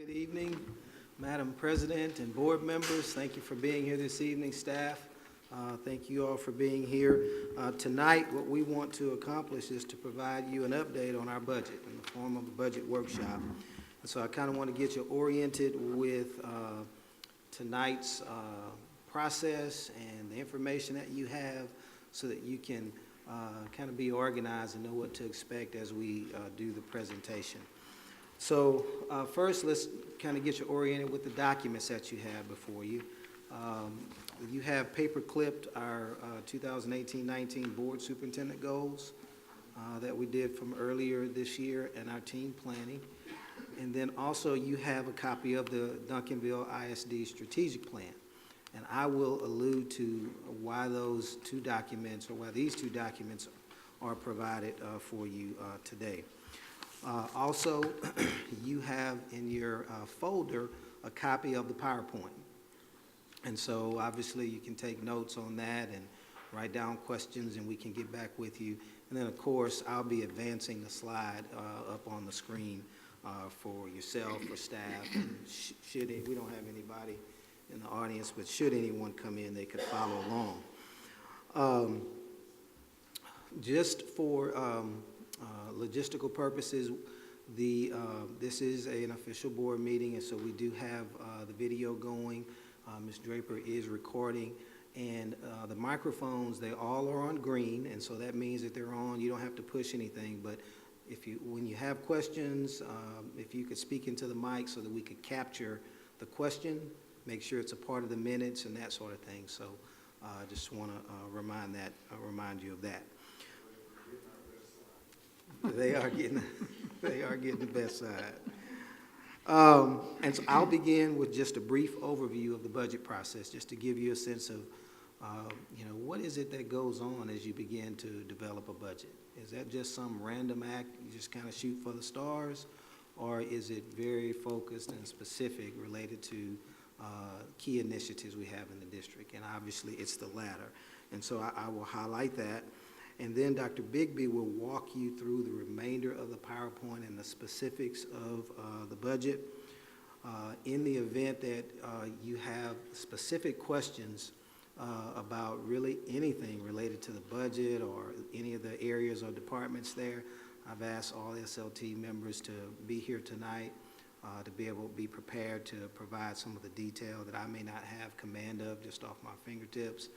Good evening, Madam President and board members. Thank you for being here this evening, staff. Thank you all for being here. Tonight, what we want to accomplish is to provide you an update on our budget in the form of a budget workshop. And so I kind of want to get you oriented with tonight's process and the information that you have so that you can kind of be organized and know what to expect as we do the presentation. So first, let's kind of get you oriented with the documents that you have before you. You have paper clipped our 2018-19 board superintendent goals that we did from earlier this year and our team planning. And then also you have a copy of the Duncanville ISD strategic plan. And I will allude to why those two documents, or why these two documents are provided for you today. Also, you have in your folder a copy of the PowerPoint. And so obviously you can take notes on that and write down questions and we can get back with you. And then of course, I'll be advancing the slide up on the screen for yourself, for staff, and we don't have anybody in the audience, but should anyone come in, they could follow along. Just for logistical purposes, this is an official board meeting, and so we do have the video going. Ms. Draper is recording, and the microphones, they all are on green, and so that means that they're on. You don't have to push anything, but when you have questions, if you could speak into the mic so that we could capture the question, make sure it's a part of the minutes and that sort of thing. So I just want to remind you of that. They are getting the best side. And so I'll begin with just a brief overview of the budget process, just to give you a sense of, what is it that goes on as you begin to develop a budget? Is that just some random act, you just kind of shoot for the stars, or is it very focused and specific related to key initiatives we have in the district? And obviously it's the latter. And so I will highlight that. And then Dr. Bigby will walk you through the remainder of the PowerPoint and the specifics of the budget. In the event that you have specific questions about really anything related to the budget or any of the areas or departments there, I've asked all SLT members to be here tonight to be able to be prepared to provide some of the detail that I may not have command of just off my fingertips.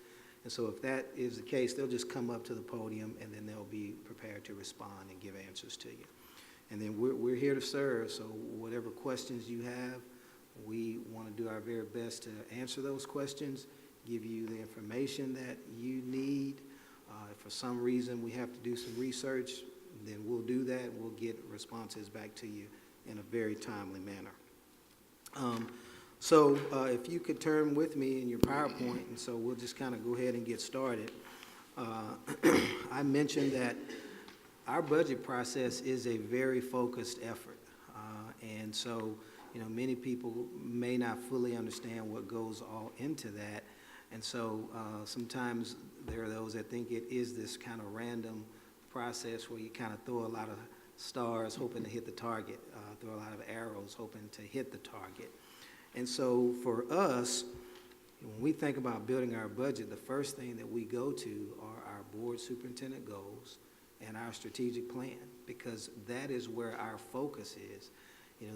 And so if that is the case, they'll just come up to the podium and then they'll be prepared to respond and give answers to you. And then we're here to serve, so whatever questions you have, we want to do our very best to answer those questions, give you the information that you need. If for some reason we have to do some research, then we'll do that. We'll get responses back to you in a very timely manner. So if you could turn with me in your PowerPoint, and so we'll just kind of go ahead and get started. I mentioned that our budget process is a very focused effort. And so, many people may not fully understand what goes all into that. And so sometimes there are those that think it is this kind of random process where you kind of throw a lot of stars hoping to hit the target, throw a lot of arrows hoping to hit the target. And so for us, when we think about building our budget, the first thing that we go to are our board superintendent goals and our strategic plan, because that is where our focus is.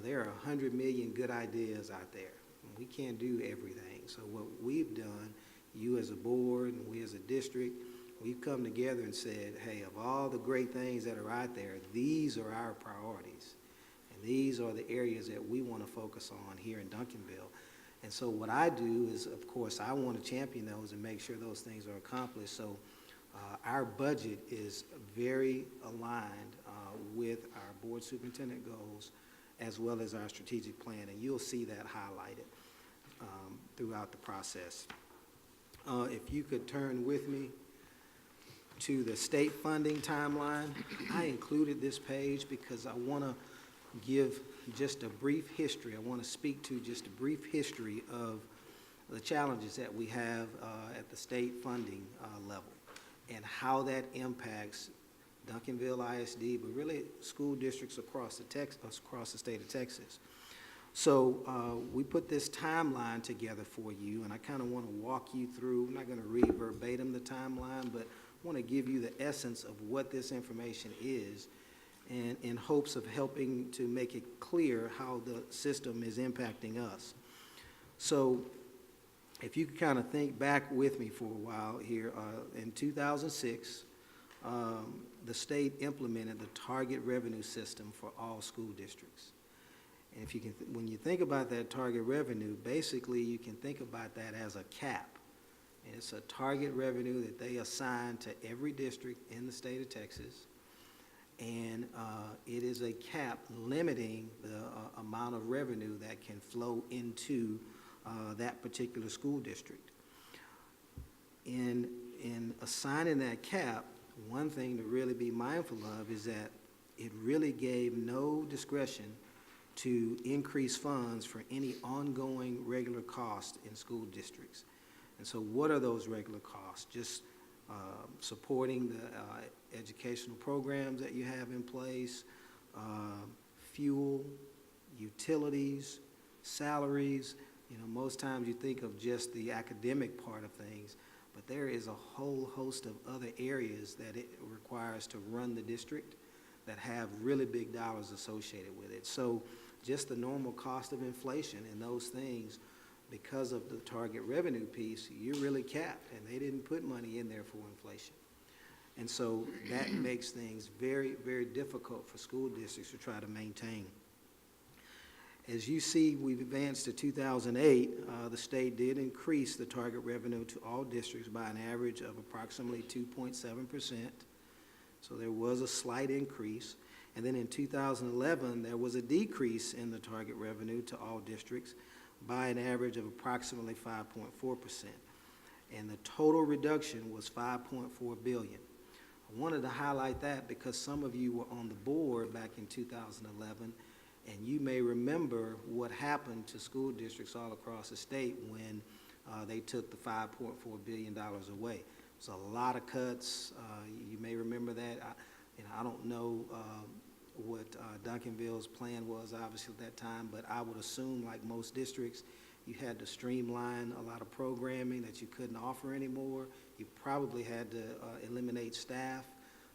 There are 100 million good ideas out there. And we can't do everything. So what we've done, you as a board and we as a district, we've come together and said, hey, of all the great things that are out there, these are our priorities. These are the areas that we want to focus on here in Duncanville. And so what I do is, of course, I want to champion those and make sure those things are accomplished. So our budget is very aligned with our board superintendent goals as well as our strategic plan. And you'll see that highlighted throughout the process. If you could turn with me to the state funding timeline. I included this page because I want to give just a brief history. I want to speak to just a brief history of the challenges that we have at the state funding level and how that impacts Duncanville ISD, but really school districts across the state of Texas. So we put this timeline together for you, and I kind of want to walk you through. I'm not going to read verbatim the timeline, but I want to give you the essence of what this information is, and in hopes of helping to make it clear how the system is impacting us. So if you could kind of think back with me for a while here, in 2006, the state implemented the target revenue system for all school districts. And if you can, when you think about that target revenue, basically you can think about that as a cap. And it's a target revenue that they assign to every district in the state of Texas. And it is a cap limiting the amount of revenue that can flow into that particular school district. In assigning that cap, one thing to really be mindful of is that it really gave no discretion to increase funds for any ongoing regular costs in school districts. And so what are those regular costs? Just supporting the educational programs that you have in place, fuel, utilities, salaries. You know, most times you think of just the academic part of things, but there is a whole host of other areas that it requires to run the district that have really big dollars associated with it. So just the normal cost of inflation and those things, because of the target revenue piece, you're really capped, and they didn't put money in there for inflation. And so that makes things very, very difficult for school districts to try to maintain. As you see, we've advanced to 2008. The state did increase the target revenue to all districts by an average of approximately 2.7%. So there was a slight increase. And then in 2011, there was a decrease in the target revenue to all districts by an average of approximately 5.4%. And the total reduction was $5.4 billion. I wanted to highlight that because some of you were on the board back in 2011, and you may remember what happened to school districts all across the state when they took the $5.4 billion away. So a lot of cuts. You may remember that. I don't know what Duncanville's plan was, obviously, at that time, but I would assume, like most districts, you had to streamline a lot of programming that you couldn't offer anymore. You probably had to eliminate staff.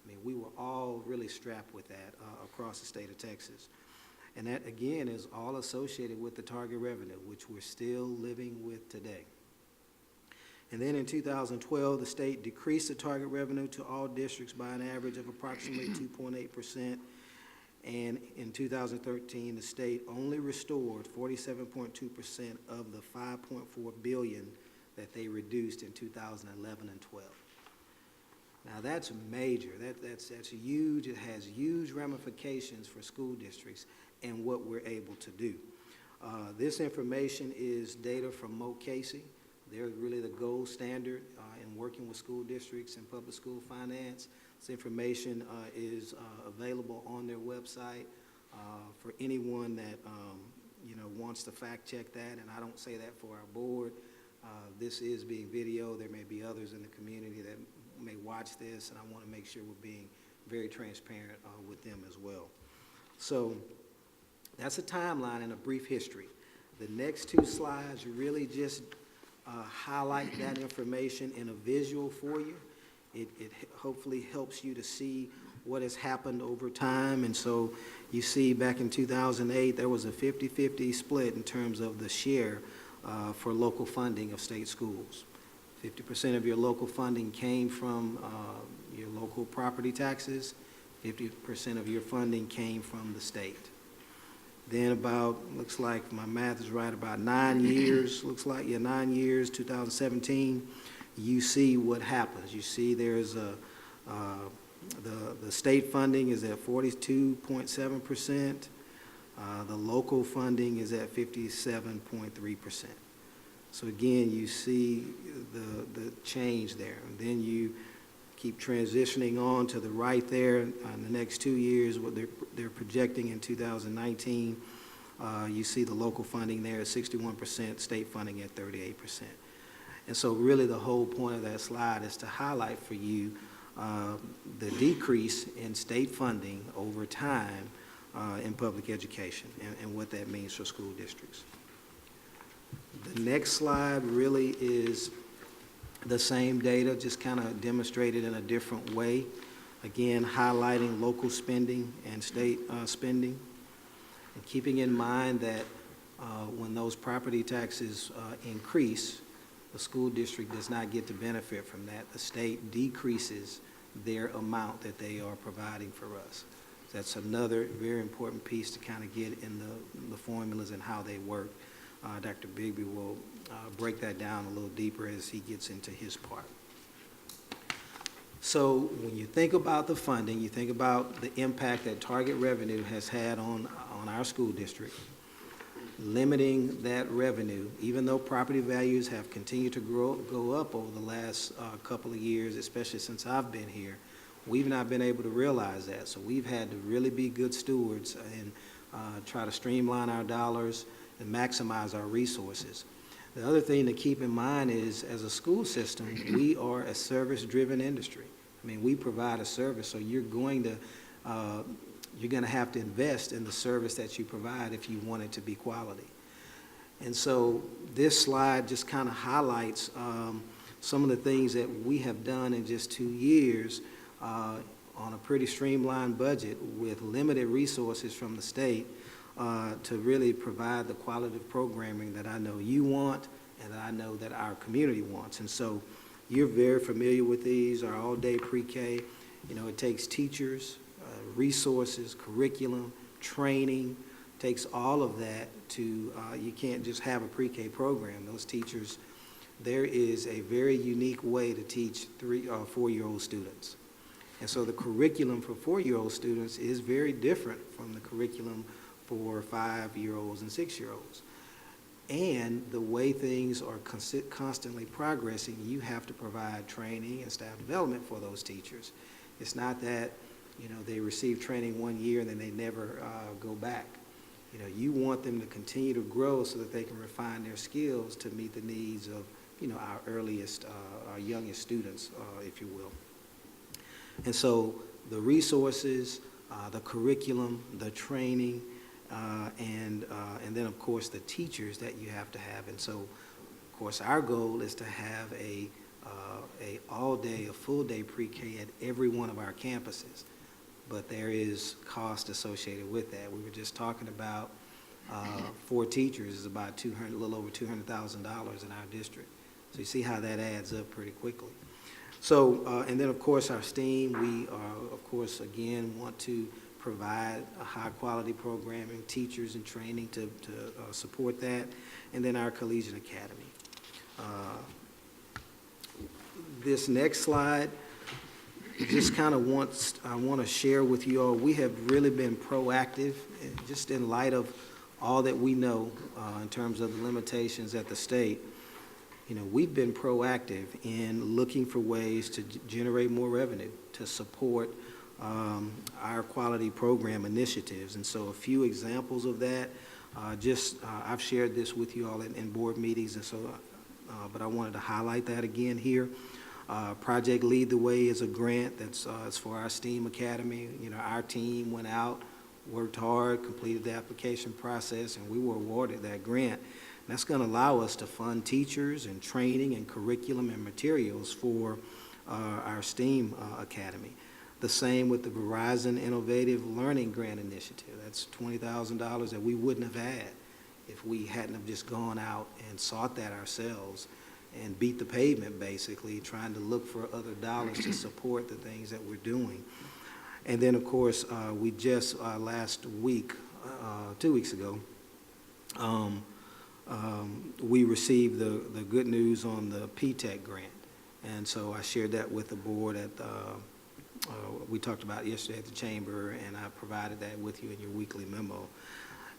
I mean, we were all really strapped with that across the state of Texas. And that, again, is all associated with the target revenue, which we're still living with today. And then in 2012, the state decreased the target revenue to all districts by an average of approximately 2.8%. And in 2013, the state only restored 47.2% of the $5.4 billion that they reduced in 2011 and 12. Now that's major. That's huge. It has huge ramifications for school districts and what we're able to do. This information is data from Mo Casey. They're really the gold standard in working with school districts and public school finance. This information is available on their website for anyone that wants to fact check that. And I don't say that for our board. This is being videoed. There may be others in the community that may watch this, and I want to make sure we're being very transparent with them as well. So that's a timeline and a brief history. The next two slides really just highlight that information in a visual for you. It hopefully helps you to see what has happened over time. And so you see back in 2008, there was a 50-50 split in terms of the share for local funding of state schools. 50% of your local funding came from your local property taxes. 50% of your funding came from the state. Then about, looks like my math is right, about 9 years, 9 years, 2017, you see what happens. You see there's the state funding is at 42.7%. The local funding is at 57.3%. So again, you see the change there. And then you keep transitioning on to the right there. In the next 2 years, what they're projecting in 2019, you see the local funding there at 61%, state funding at 38%. And so really the whole point of that slide is to highlight for you the decrease in state funding over time in public education and what that means for school districts. The next slide really is the same data, just kind of demonstrated in a different way. Again, highlighting local spending and state spending, and keeping in mind that when those property taxes increase, the school district does not get to benefit from that. The state decreases their amount that they are providing for us. That's another very important piece to kind of get in the formulas and how they work. Dr. Bigby will break that down a little deeper as he gets into his part. So when you think about the funding, you think about the impact that target revenue has had on our school district. Limiting that revenue, even though property values have continued to go up over the last couple of years, especially since I've been here, we've not been able to realize that. So we've had to really be good stewards and try to streamline our dollars and maximize our resources. The other thing to keep in mind is, as a school system, we are a service-driven industry. I mean, we provide a service, so you're going to have to invest in the service that you provide if you want it to be quality. And so this slide just kind of highlights some of the things that we have done in just 2 years on a pretty streamlined budget with limited resources from the state to really provide the quality of programming that I know you want and that I know that our community wants. And so you're very familiar with these, our all-day pre-K. You know, it takes teachers, resources, curriculum, training, takes all of that to, you can't just have a pre-K program. Those teachers, there is a very unique way to teach 3 or 4-year-old students. And so the curriculum for 4-year-old students is very different from the curriculum for 5-year-olds and 6-year-olds. And the way things are constantly progressing, you have to provide training and staff development for those teachers. It's not that, you know, they receive training 1 year and then they never go back. You know, you want them to continue to grow so that they can refine their skills to meet the needs of, you know, our earliest, our youngest students, if you will. And so the resources, the curriculum, the training, and then, of course, the teachers that you have to have. And so, of course, our goal is to have a all-day, a full-day pre-K at every one of our campuses. But there is cost associated with that. We were just talking about 4 teachers is about a little over $200,000 in our district. So you see how that adds up pretty quickly. So, and then, of course, our STEAM, we, of course, again, want to provide a high-quality programming, teachers and training to support that, and then our Collegiate Academy. This next slide just kind of I want to share with you all, we have really been proactive, just in light of all that we know in terms of the limitations at the state. You know, we've been proactive in looking for ways to generate more revenue to support our quality program initiatives. And so a few examples of that, I've shared this with you all in board meetings, and so, but I wanted to highlight that again here. Project Lead the Way is a grant that's it's for our STEAM Academy. You know, our team went out, worked hard, completed the application process, and we were awarded that grant. And that's going to allow us to fund teachers and training and curriculum and materials for our STEAM Academy. The same with the Verizon Innovative Learning Grant Initiative. That's $20,000 that we wouldn't have had if we hadn't have just gone out and sought that ourselves and beat the pavement, basically, trying to look for other dollars to support the things that we're doing. And then, of course, we just last week, 2 weeks ago, we received the good news on the P-TECH grant. And so I shared that with the board at we talked about it yesterday at the chamber, and I provided that with you in your weekly memo.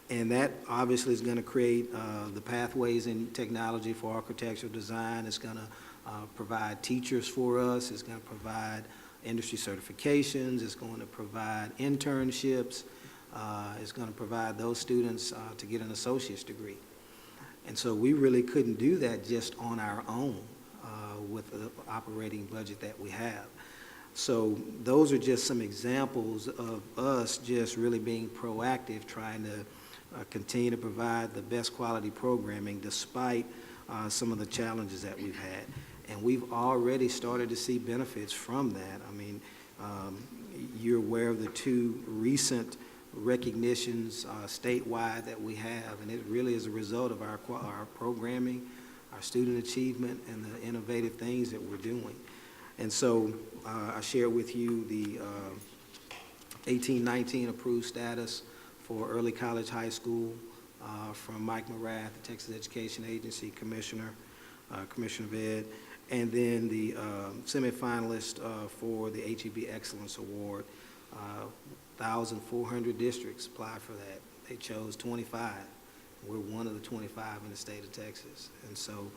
And that obviously is going to create the pathways in technology for architectural design. It's going to provide teachers for us. It's going to provide industry certifications. It's going to provide internships. It's going to provide those students to get an associate's degree. And so we really couldn't do that just on our own with the operating budget that we have. So those are just some examples of us just really being proactive, trying to continue to provide the best quality programming despite some of the challenges that we've had. And we've already started to see benefits from that. I mean, you're aware of the 2 recent recognitions statewide that we have, and it really is a result of our programming, our student achievement, and the innovative things that we're doing. And so I share with you the 1819 approved status for early college high school from Mike Morath, the Texas Education Agency Commissioner, Commissioner of Ed, and then the semifinalist for the HEB Excellence Award. 1,400 districts applied for that. They chose 25. We're one of the 25 in the state of Texas. And so,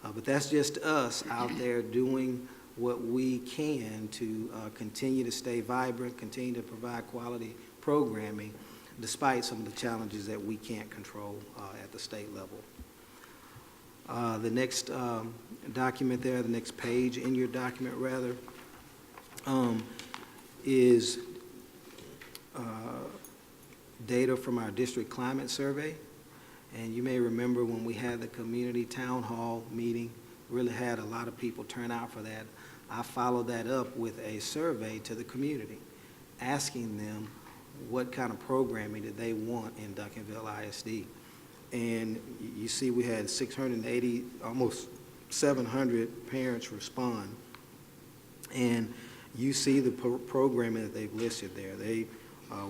but that's just us out there doing what we can to continue to stay vibrant, continue to provide quality programming, despite some of the challenges that we can't control at the state level. The next document there, the next page in your document rather, is data from our district climate survey. And you may remember when we had the community town hall meeting, really had a lot of people turn out for that. I followed that up with a survey to the community, asking them what kind of programming did they want in Duncanville ISD. And you see we had 680, almost 700 parents respond. And you see the programming that they've listed there. They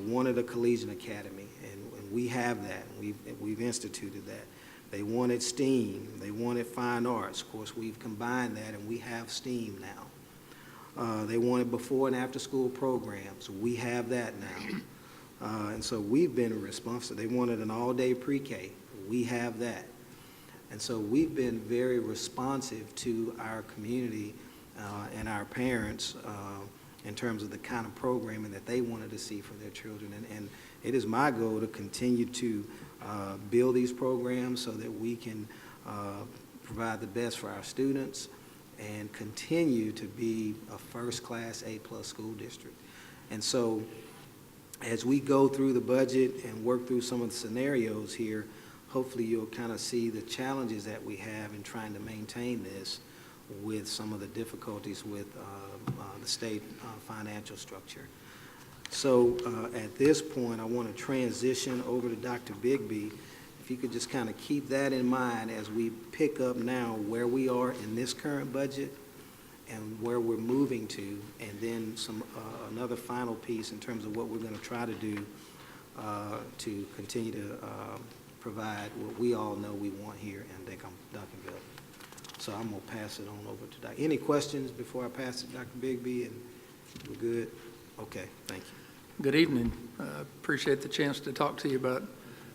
wanted a collegiate academy, and we have that. We've instituted that. They wanted STEAM. They wanted fine arts. Of course, we've combined that, and we have STEAM now. They wanted before and after school programs. We have that now. And so we've been responsive. They wanted an all-day pre-K. We have that. And so we've been very responsive to our community and our parents in terms of the kind of programming that they wanted to see for their children. And it is my goal to continue to build these programs so that we can provide the best for our students and continue to be a first-class A-plus school district. And so as we go through the budget and work through some of the scenarios here, hopefully you'll kind of see the challenges that we have in trying to maintain this with some of the difficulties with the state financial structure. So at this point, I want to transition over to Dr. Bigby. If you could just kind of keep that in mind as we pick up now where we are in this current budget and where we're moving to, and then some another final piece in terms of what we're going to try to do to continue to provide what we all know we want here in Duncanville. So I'm going to pass it on over to Dr. Any questions before I pass it to Dr. Bigby? And we're good? Okay, thank you. Good evening. Appreciate the chance to talk to you about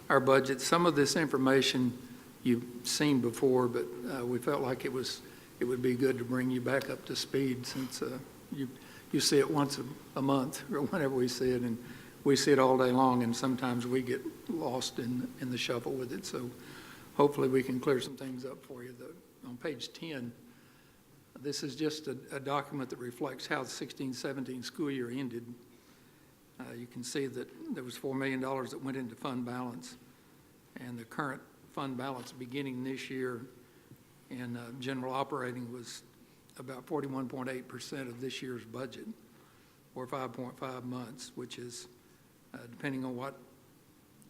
our budget. Some of this information you've seen before, but we felt like it would be good to bring you back up to speed since you see it once a month or whenever we see it, and we see it all day long, and sometimes we get lost in the shuffle with it. So hopefully we can clear some things up for you. On page 10, this is just a document that reflects how the 16-17 school year ended. You can see that there was $4 million that went into fund balance, and the current fund balance beginning this year in general operating was about 41.8% of this year's budget, or 5.5 months, which is, depending on what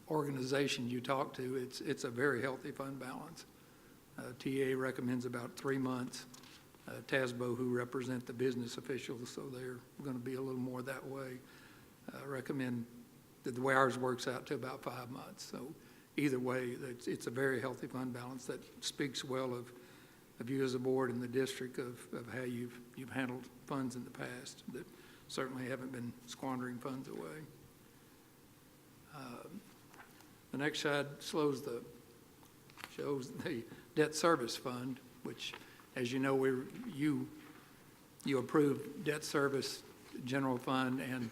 organization you talk to, it's a very healthy fund balance. TA recommends about 3 months. TASBO, who represent the business officials, so they're going to be a little more that way, recommend that the way ours works out to about 5 months. So either way, it's a very healthy fund balance that speaks well of you as a board and the district of how you've handled funds in the past that certainly haven't been squandering funds away. The next slide shows the debt service fund, which, as you know, you approved debt service, general fund, and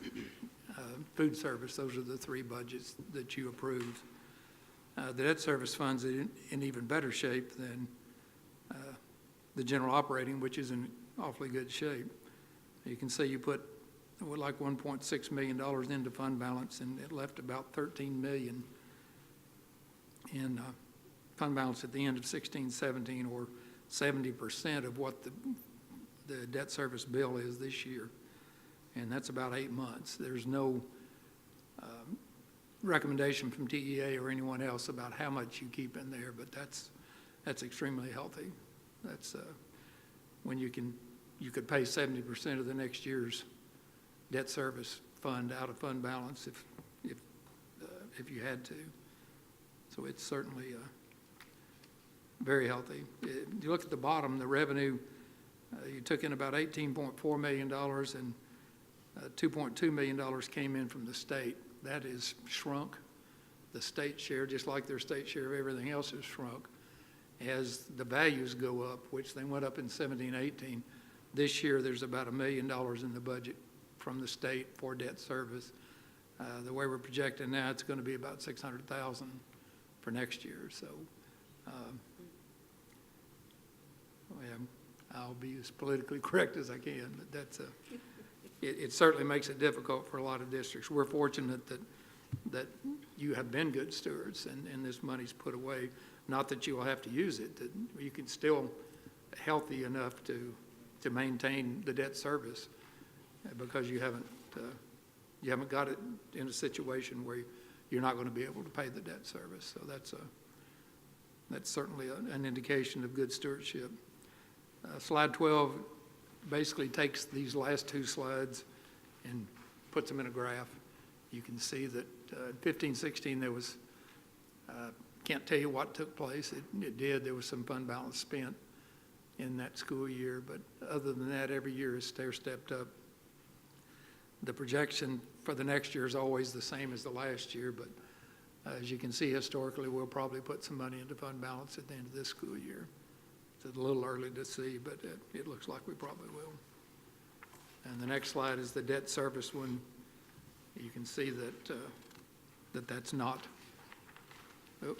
food service. Those are the 3 budgets that you approved. The debt service fund's in even better shape than the general operating, which is in awfully good shape. You can see you put like $1.6 million into fund balance, and it left about $13 million in fund balance at the end of 16-17, or 70% of what the debt service bill is this year. And that's about 8 months. There's no recommendation from TEA or anyone else about how much you keep in there, but that's extremely healthy. That's when you could pay 70% of the next year's debt service fund out of fund balance if you had to. So it's certainly very healthy. You look at the bottom, the revenue, you took in about $18.4 million, and $2.2 million came in from the state. That is shrunk. The state share, just like their state share of everything else, is shrunk. As the values go up, which they went up in 17-18, this year there's about $1 million in the budget from the state for debt service. The way we're projecting now, it's going to be about $600,000 for next year. So I'll be as politically correct as I can, but that's it certainly makes it difficult for a lot of districts. We're fortunate that you have been good stewards, and this money's put away. Not that you will have to use it, that you can still healthy enough to maintain the debt service, because you haven't got it in a situation where you're not going to be able to pay the debt service. So that's certainly an indication of good stewardship. Slide 12 basically takes these last two slides and puts them in a graph. You can see that 15-16 there was, can't tell you what took place. It did. There was some fund balance spent in that school year, but other than that, every year is stair-stepped up. The projection for the next year is always the same as the last year, but as you can see historically, we'll probably put some money into fund balance at the end of this school year. It's a little early to see, but it looks like we probably will. And the next slide is the debt service one. You can see that that's not. Oh,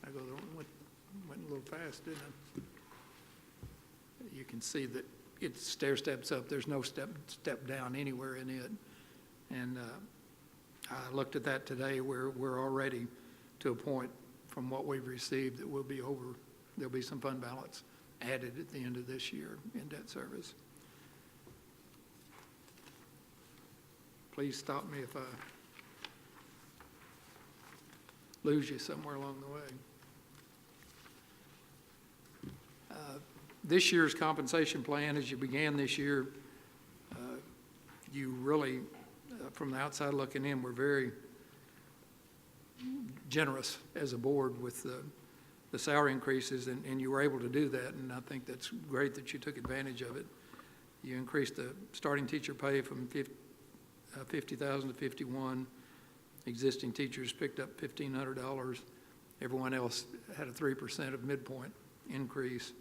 I went a little fast, didn't I? You can see that it stair steps up. There's no step down anywhere in it. And I looked at that today. We're already to a point from what we've received that we'll be over. There'll be some fund balance added at the end of this year in debt service. Please stop me if I lose you somewhere along the way. This year's compensation plan, as you began this year, you really, from the outside looking in, were very generous as a board with the salary increases, and you were able to do that, and I think that's great that you took advantage of it. You increased the starting teacher pay from $50,000 to $51,000. Existing teachers picked up $1,500. Everyone else had a 3% of midpoint increase.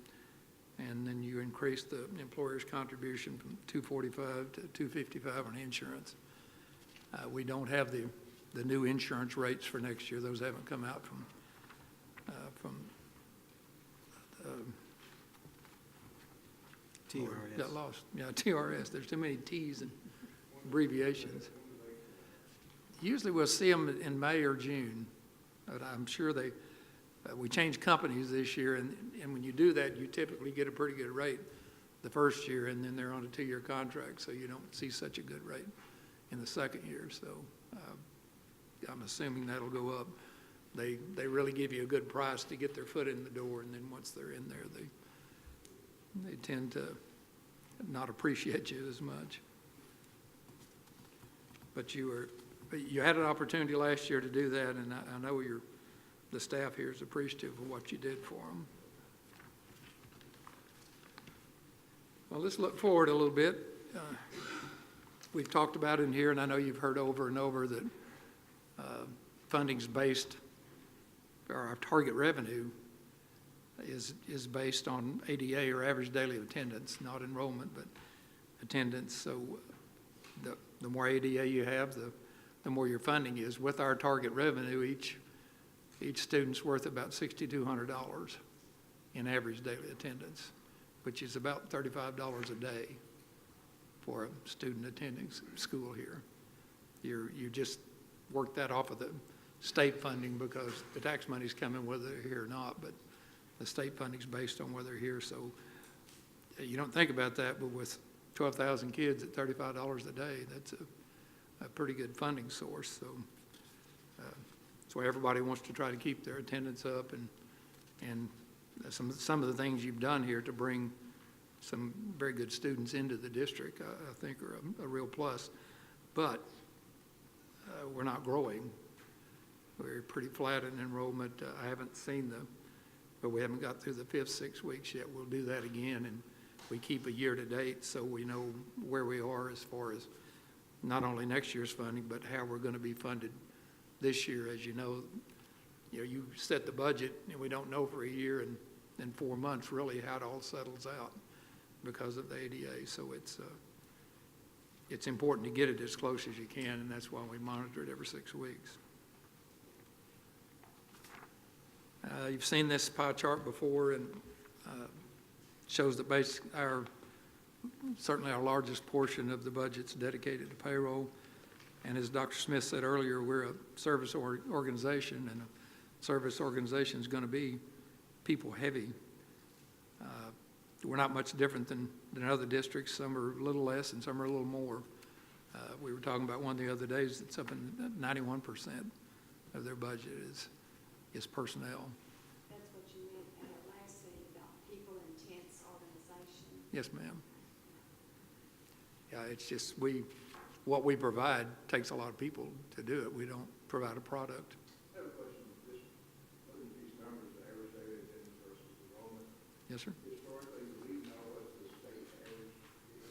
And then you increased the employer's contribution from $245 to $255 on insurance. We don't have the new insurance rates for next year. Those haven't come out from TRS. Got lost. Yeah, TRS. There's too many T's and abbreviations. Usually we'll see them in May or June, but I'm sure we changed companies this year, and when you do that, you typically get a pretty good rate the first year, and then they're on a 2-year contract, so you don't see such a good rate in the second year. So I'm assuming that'll go up. They really give you a good price to get their foot in the door, and then once they're in there, they tend to not appreciate you as much. But you had an opportunity last year to do that, and I know the staff here is appreciative of what you did for them. Well, let's look forward a little bit. We've talked about in here, and I know you've heard over and over that funding's based, or our target revenue is based on ADA, or average daily attendance, not enrollment, but attendance. So the more ADA you have, the more your funding is. With our target revenue, each student's worth about $6,200 in average daily attendance, which is about $35 a day. for a student attending school here. You just work that off of the state funding because the tax money's coming whether they're here or not, but the state funding's based on whether they're here. So you don't think about that, but with 12,000 kids at $35 a day, that's a pretty good funding source. So that's why everybody wants to try to keep their attendance up, and some of the things you've done here to bring some very good students into the district, I think are a real plus. But we're not growing. We're pretty flat in enrollment. I haven't seen but we haven't got through the 5th 6 weeks yet. We'll do that again, and we keep a year to date so we know where we are as far as not only next year's funding, but how we're going to be funded this year. As you know, you set the budget, and we don't know for a year and 4 months really how it all settles out because of the ADA. So it's important to get it as close as you can, and that's why we monitor it every 6 weeks. You've seen this pie chart before, and shows that certainly our largest portion of the budget's dedicated to payroll. And as Dr. Smith said earlier, we're a service organization, and a service organization is going to be people heavy. We're not much different than other districts. Some are a little less and some are a little more. We were talking about one the other day that's up in 91% of their budget is personnel. That's what you meant at our last meeting about people intense organization. Yes, ma'am. Yeah, it's just what we provide takes a lot of people to do it. We don't provide a product. I have a question. Just looking at these numbers, the average daily attendance versus enrollment. Yes, sir. Historically, do we know what the state average is,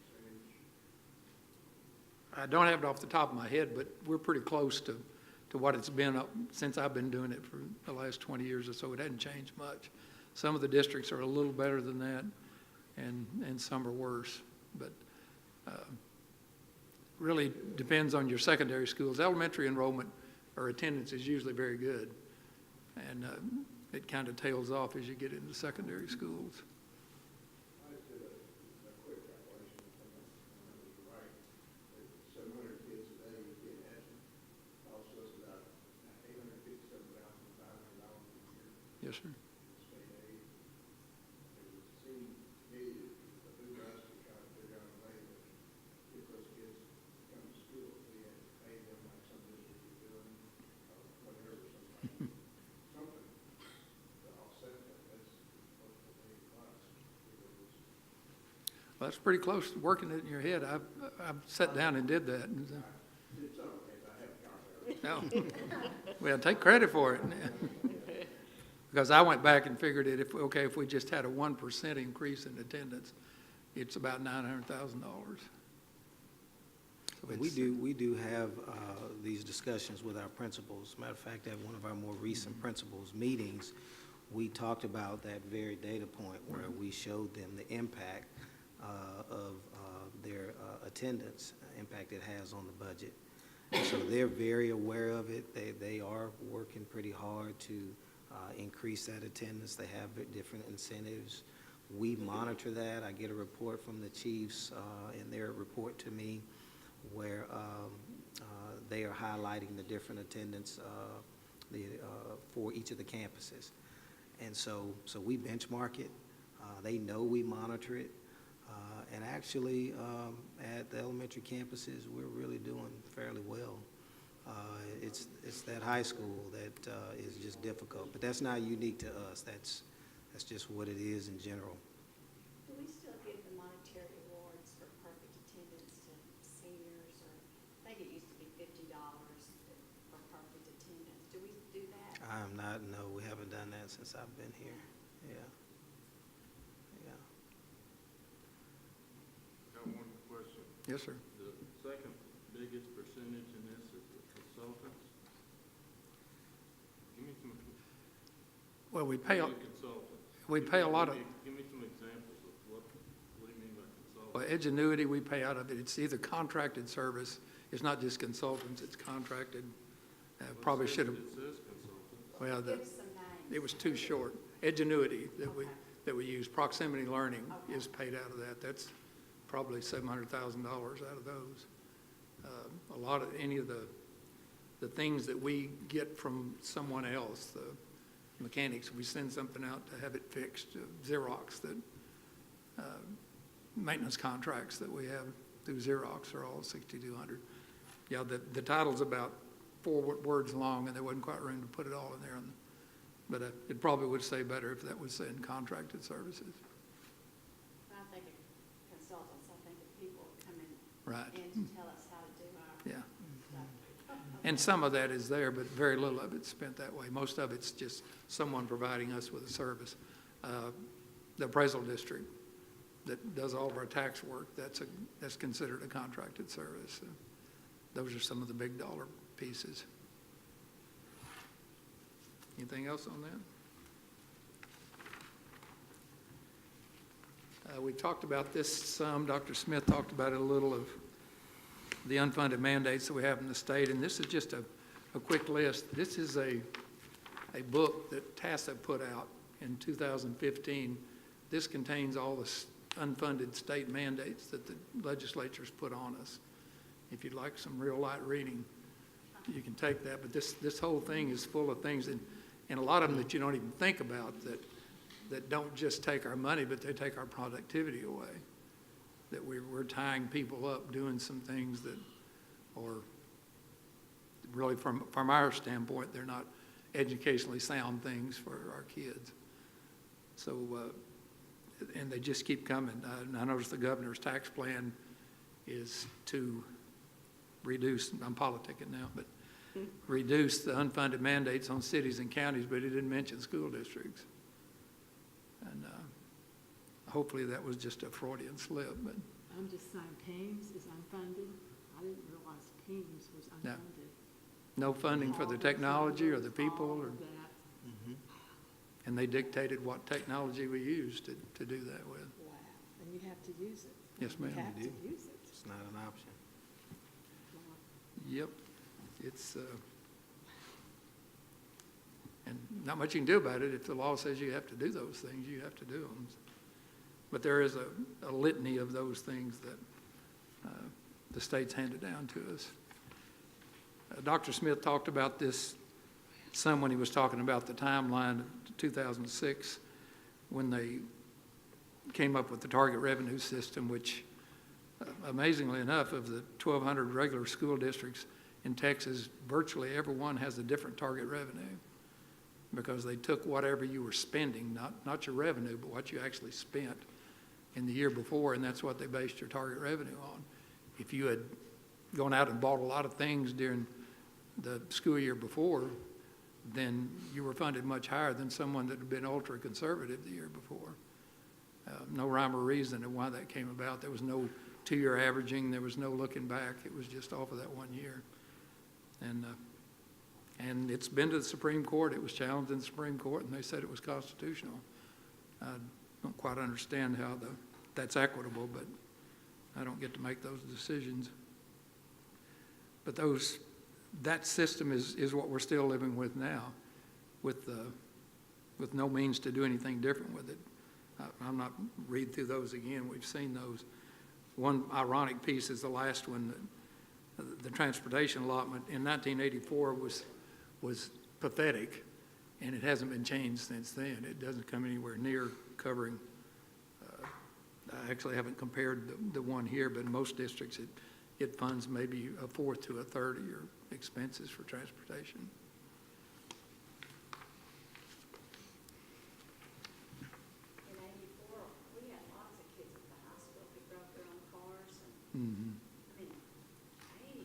percentage? I don't have it off the top of my head, but we're pretty close to what it's been since I've been doing it for the last 20 years or so. It hasn't changed much. Some of the districts are a little better than that, and some are worse. But really depends on your secondary schools. Elementary enrollment or attendance is usually very good, and it kind of tails off as you get into secondary schools. I just did a quick calculation, if my numbers are right. 700 kids a day you get at costs us about $857,500 a year. Yes, sir. in state aid. It would seem to me to do us to try to figure out a way to get those kids to come to school. If we had to pay them like some districts are doing, or whatever, something to offset that. That's what they plus. Well, that's pretty close to working it in your head. I've sat down and did that. It's okay, I have a calculator. No. Well, take credit for it. Because I went back and figured it, if we just had a 1% increase in attendance, it's about $900,000. So We do have these discussions with our principals. Matter of fact, at one of our more recent principals meetings, we talked about that very data point where we showed them the impact of their attendance, impact it has on the budget. And so they're very aware of it. They are working pretty hard to increase that attendance. They have different incentives. We monitor that. I get a report from the chiefs in their report to me where they are highlighting the different attendance for each of the campuses. And so we benchmark it. They know we monitor it. And actually, at the elementary campuses, we're really doing fairly well. It's that high school that is just difficult, but that's not unique to us. That's just what it is in general. Do we still give the monetary awards for perfect attendance to seniors, or I think it used to be $50 for perfect attendance? Do we do that? No, we haven't done that since I've been here. Yeah. Got one question. Yes, sir. The second biggest percentage in this is the consultants. Give me some. Well, we pay Consultants. we pay a lot of. Give me some examples of what do you mean by consultants? Well, Edgenuity, we pay out of it. It's either contracted service. It's not just consultants. It's contracted. Probably should have. It says consultants. Well, Give us some names. it was too short. Edgenuity that Okay. we use. Proximity Learning Okay. is paid out of that. probably $700,000 out of those. A lot of, any of the things that we get from someone else, the mechanics, we send something out to have it fixed, Xerox, that maintenance contracts that we have through Xerox are all 6,200. Yeah, the title's about 4 words long, and there wasn't quite room to put it all in there. But it probably would say better if that was said in contracted services. I think of consultants, I think of people coming Right. in to tell us how to do our Yeah. stuff. And some of that is there, but very little of it's spent that way. Most of it's just someone providing us with a service. The appraisal district that does all of our tax work, that's considered a contracted service. So those are some of the big dollar pieces. Anything else on that? We talked about this some. Dr. Smith talked about it a little, of the unfunded mandates that we have in the state, and this is just a quick list. This is a book that TASA put out in 2015. This contains all the unfunded state mandates that the legislature's put on us. If you'd like some real light reading, you can take that. But this whole thing is full of things, and a lot of them that you don't even think about, that don't just take our money, but they take our productivity away. That we're tying people up doing some things that are really, from our standpoint, they're not educationally sound things for our kids. So, and they just keep coming. I noticed the governor's tax plan is to reduce, I'm politicking now, but reduce the unfunded mandates on cities and counties, but it didn't mention school districts. And hopefully that was just a Freudian slip, but I'm just saying PAMS is unfunded. I didn't realize PAMS was No. unfunded. no funding for the technology or the people, All or, of that. and they dictated what technology we use to do that with. Wow, and you have to use it. Yes, ma'am. You have You to do. use it. It's not an option. Wow. Yep, it's, and not much you can do about it. If the law says you have to do those things, you have to do them. But there is a litany of those things that the state's handed down to us. Dr. Smith talked about this some when he was talking about the timeline of 2006, when they came up with the target revenue system, which amazingly enough, of the 1,200 regular school districts in Texas, virtually every one has a different target revenue, because they took whatever you were spending, not your revenue, but what you actually spent in the year before, and that's what they based your target revenue on. If you had gone out and bought a lot of things during the school year before, then you were funded much higher than someone that had been ultra-conservative the year before. No rhyme or reason of why that came about. There was no two-year averaging. There was no looking back. It was just off of that one year. And it's been to the Supreme Court. It was challenged in the Supreme Court, and they said it was constitutional. I don't quite understand how that's equitable, but I don't get to make those decisions. But that system is what we're still living with now, with no means to do anything different with it. I'm not read through those again. We've seen those. One ironic piece is the last one, the transportation allotment in 1984 was pathetic, and it hasn't been changed since then. It doesn't come anywhere near covering. I actually haven't compared the one here, but in most districts it funds maybe a fourth to a third of your expenses for transportation. In '84, we had lots of kids at the high school who drove their own cars, and, I mean,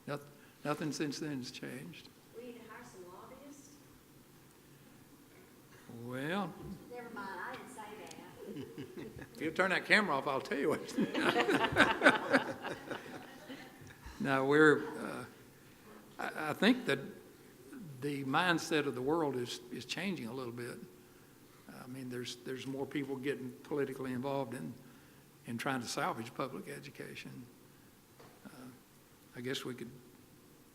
'84. Nothing since then has changed. We need to hire some lobbyists. Well, Never mind, I didn't say that. if you turn that camera off, I'll tell you what. No, I think that the mindset of the world is changing a little bit. I mean, there's more people getting politically involved in trying to salvage public education. I guess we could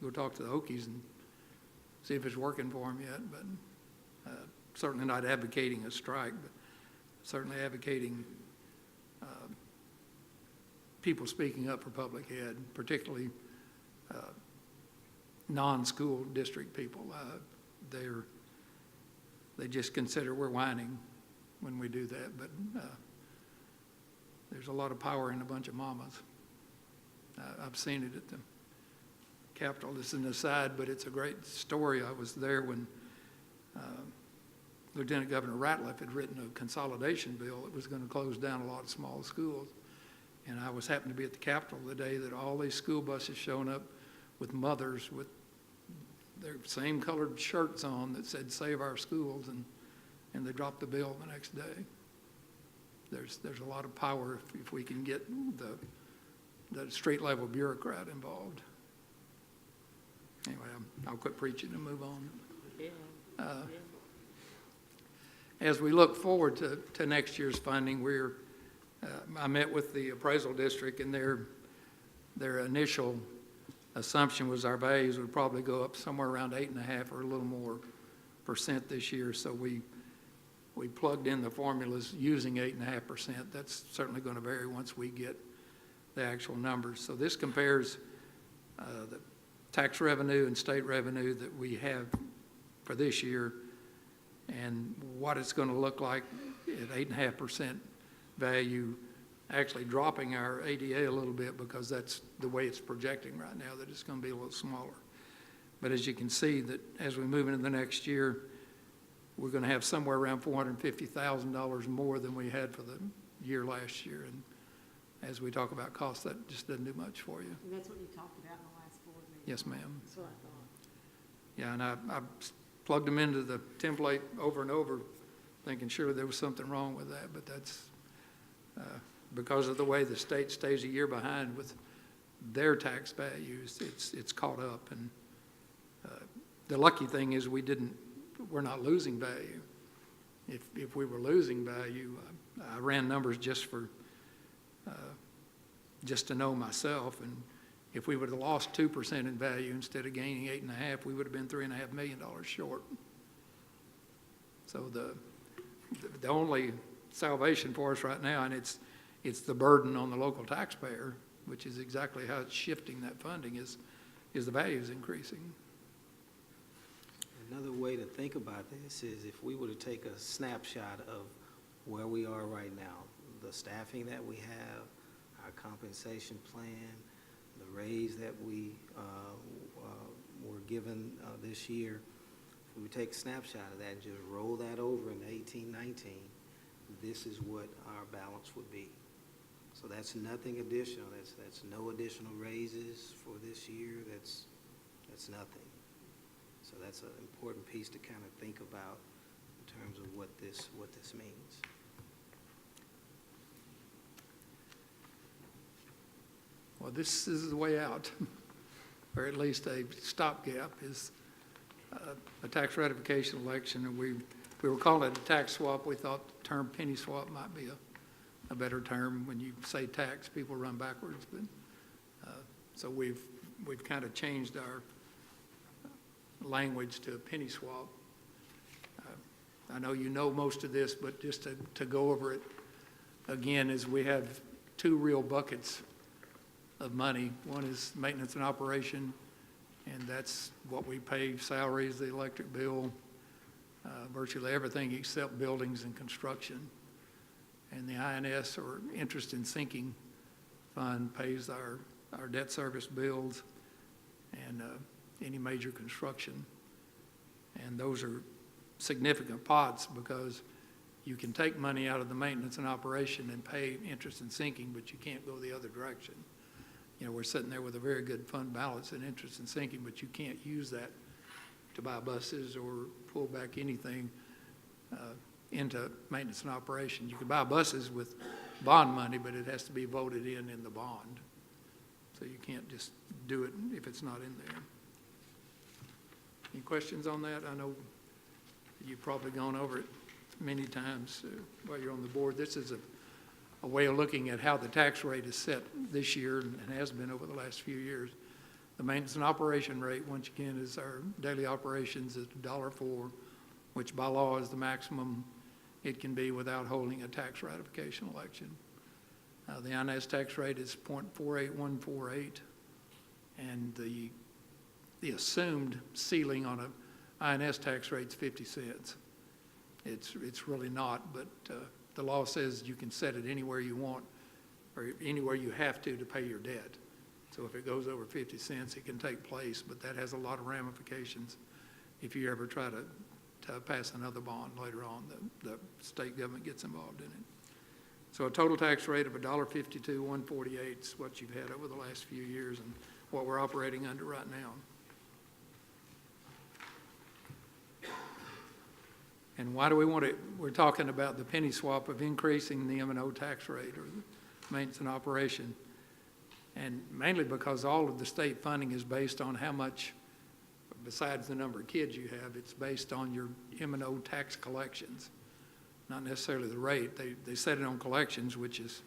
go talk to the Hokies and see if it's working for them yet, but certainly not advocating a strike, but certainly advocating people speaking up for public ed, particularly non-school district people. They just consider we're whining when we do that, but there's a lot of power in a bunch of mamas. I've seen it at the Capitol. This is an aside, but it's a great story. I was there when Lieutenant Governor Ratliff had written a consolidation bill that was going to close down a lot of small schools. And I happened to be at the Capitol the day that all these school buses showing up with mothers with their same colored shirts on that said "Save Our Schools," and they dropped the bill the next day. There's a lot of power if we can get the street level bureaucrat involved. Anyway, I'll quit preaching and move on. As we look forward to next year's funding, I met with the appraisal district, and their initial assumption was our values would probably go up somewhere around 8.5% or a little more this year. So we plugged in the formulas using 8.5%. That's certainly going to vary once we get the actual numbers. So this compares the tax revenue and state revenue that we have for this year and what it's going to look like at 8.5% value, actually dropping our ADA a little bit because that's the way it's projecting right now, that it's going to be a little smaller. But as you can see, that as we move into the next year, we're going to have somewhere around $450,000 more than we had for the year last year. And as we talk about costs, that just doesn't do much for you. And that's what you talked about in the last board meeting. Yes, ma'am. That's what I thought. Yeah, and I plugged them into the template over and over, thinking surely there was something wrong with that, but that's because of the way the state stays a year behind with their tax values, it's caught up. And the lucky thing is we're not losing value. If we were losing value, I ran numbers just to know myself, and if we would have lost 2% in value instead of gaining 8.5%, we would have been $3.5 million short. So the only salvation for us right now, and it's the burden on the local taxpayer, which is exactly how it's shifting that funding, is the values increasing. Another way to think about this is if we were to take a snapshot of where we are right now, the staffing that we have, our compensation plan, the raise that we were given this year, if we take a snapshot of that and just roll that over into 18-19, this is what our balance would be. So that's nothing additional. That's no additional raises for this year. That's nothing. So that's an important piece to kind of think about in terms of what this means. Well, this is the way out, or at least a stopgap, is a tax ratification election. And we were calling it a tax swap. We thought the term penny swap might be a better term. When you say tax, people run backwards. But so we've kind of changed our language to a penny swap. I know you know most of this, but just to go over it again, is we have two real buckets of money. One is maintenance and operation, and that's what we pay salaries, the electric bill, virtually everything except buildings and construction. And the INS, or interest in sinking fund, pays our debt service bills and any major construction. And those are significant pots because you can take money out of the maintenance and operation and pay interest in sinking, but you can't go the other direction. You know, we're sitting there with a very good fund balance and interest in sinking, but you can't use that to buy buses or pull back anything into maintenance and operation. You can buy buses with bond money, but it has to be voted in the bond. So you can't just do it if it's not in there. Any questions on that? I know you've probably gone over it many times while you're on the board. This is a way of looking at how the tax rate is set this year and has been over the last few years. The maintenance and operation rate, once again, is our daily operations is $1.04, which by law is the maximum it can be without holding a tax ratification election. The INS tax rate is .48148, and the assumed ceiling on a INS tax rate is 50 cents. It's really not, but the law says you can set it anywhere you want or anywhere you have to pay your debt. So if it goes over 50 cents, it can take place, but that has a lot of ramifications if you ever try to pass another bond later on. The state government gets involved in it. So a total tax rate of $1.52, is what you've had over the last few years and what we're operating under right now. And why do we want it? We're talking about the penny swap of increasing the M&O tax rate or the maintenance and operation. And mainly because all of the state funding is based on how much, besides the number of kids you have, it's based on your M&O tax collections, not necessarily the rate. They set it on collections, which is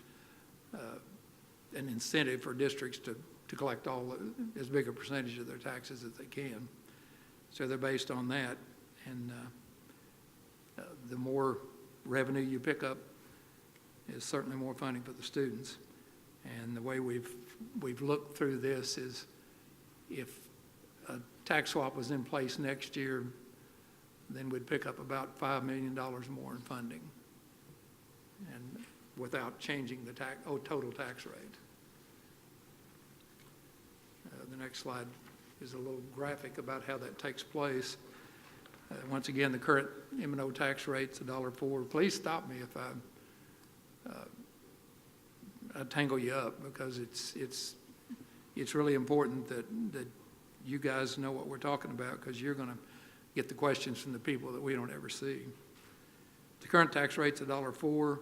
an incentive for districts to collect as big a percentage of their taxes as they can. So they're based on that. And the more revenue you pick up is certainly more funding for the students. And the way we've looked through this is if a tax swap was in place next year, then we'd pick up about $5 million more in funding, and without changing the total tax rate. The next slide is a little graphic about how that takes place. Once again, the current M&O tax rate's $1.04. Please stop me if I tangle you up, because it's really important that you guys know what we're talking about, because you're going to get the questions from the people that we don't ever see. The current tax rate's $1.04.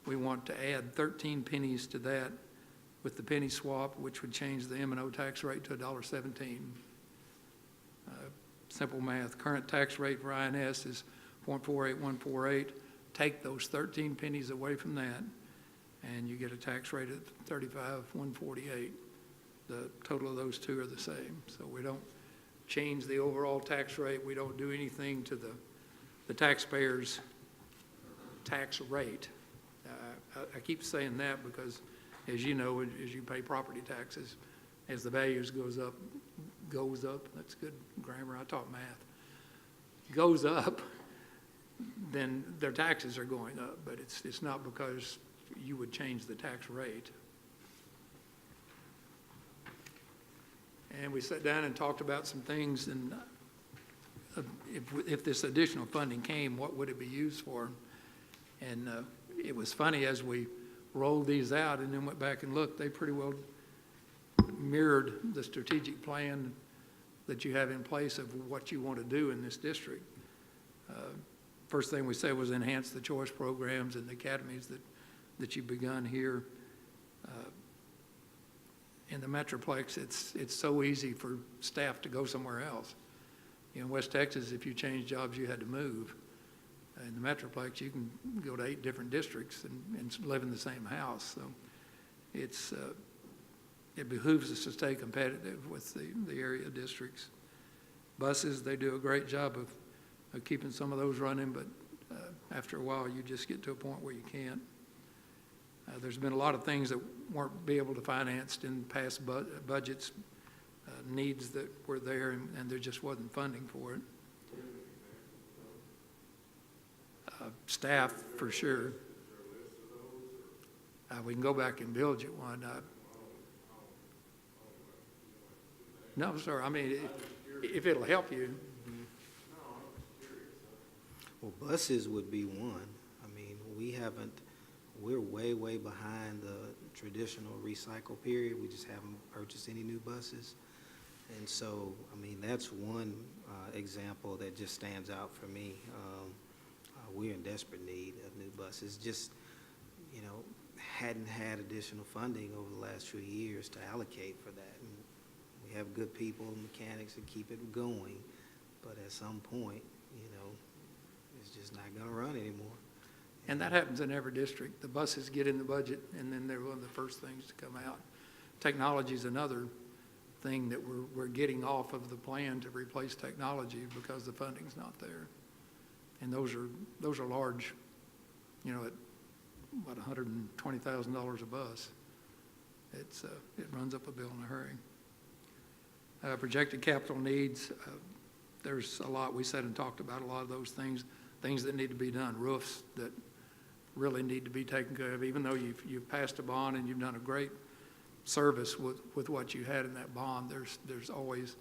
We want to add 13 pennies to that with the penny swap, which would change the M&O tax rate to $1.17. Simple math. Current tax rate for INS is .48148. Take those 13 pennies away from that, and you get a tax rate of $35,148. The total of those two are the same. So we don't change the overall tax rate. We don't do anything to the taxpayer's tax rate. I keep saying that because, as you know, as you pay property taxes, as the values goes up, that's good grammar, I taught math, goes up, then their taxes are going up, but it's not because you would change the tax rate. And we sat down and talked about some things, and if this additional funding came, what would it be used for? And it was funny, as we rolled these out and then went back and looked, they pretty well mirrored the strategic plan that you have in place of what you want to do in this district. First thing we said was enhance the choice programs and the academies that you've begun here. In the Metroplex, it's so easy for staff to go somewhere else. In West Texas, if you change jobs, you had to move. In the Metroplex, you can go to 8 different districts and live in the same house. So it behooves us to stay competitive with the area districts. Buses, they do a great job of keeping some of those running, but after a while, you just get to a point where you can't. There's been a lot of things that weren't be able to finance in past budgets, needs that were there, and there just wasn't funding for it. Staff, for sure. We can go back and build you one. No, sir, I mean, if it'll help you. Well, buses would be one. I mean, we're way, way behind the traditional recycle period. We just haven't purchased any new buses. And so, I mean, that's one example that just stands out for me. We're in desperate need of new buses. Just, hadn't had additional funding over the last few years to allocate for that. And we have good people, mechanics, that keep it going. But at some point, it's just not going to run anymore. And that happens in every district. The buses get in the budget, and then they're one of the first things to come out. Technology is another thing that we're getting off of the plan to replace technology because the funding's not there. And those are large, at about $120,000 a bus. It runs up a bill in a hurry. Projected capital needs, there's a lot, we said and talked about a lot of those things that need to be done, roofs that really need to be taken care of, even though you've passed a bond and you've done a great service with what you had in that bond. There's always,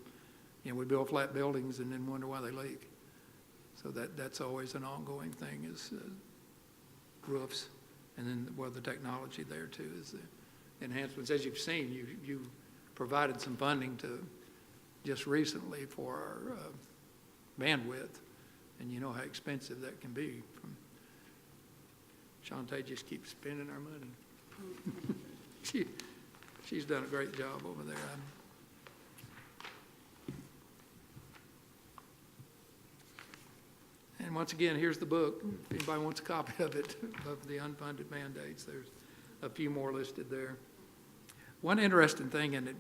we build flat buildings and then wonder why they leak. So that's always an ongoing thing is roofs, and then the technology there too is the enhancements. As you've seen, you provided some funding to just recently for our bandwidth, and you know how expensive that can be. Shantae just keeps spending our money. She's done a great job over there. And once again, here's the book. If anybody wants a copy of it, of the unfunded mandates, there's a few more listed there. One interesting thing, and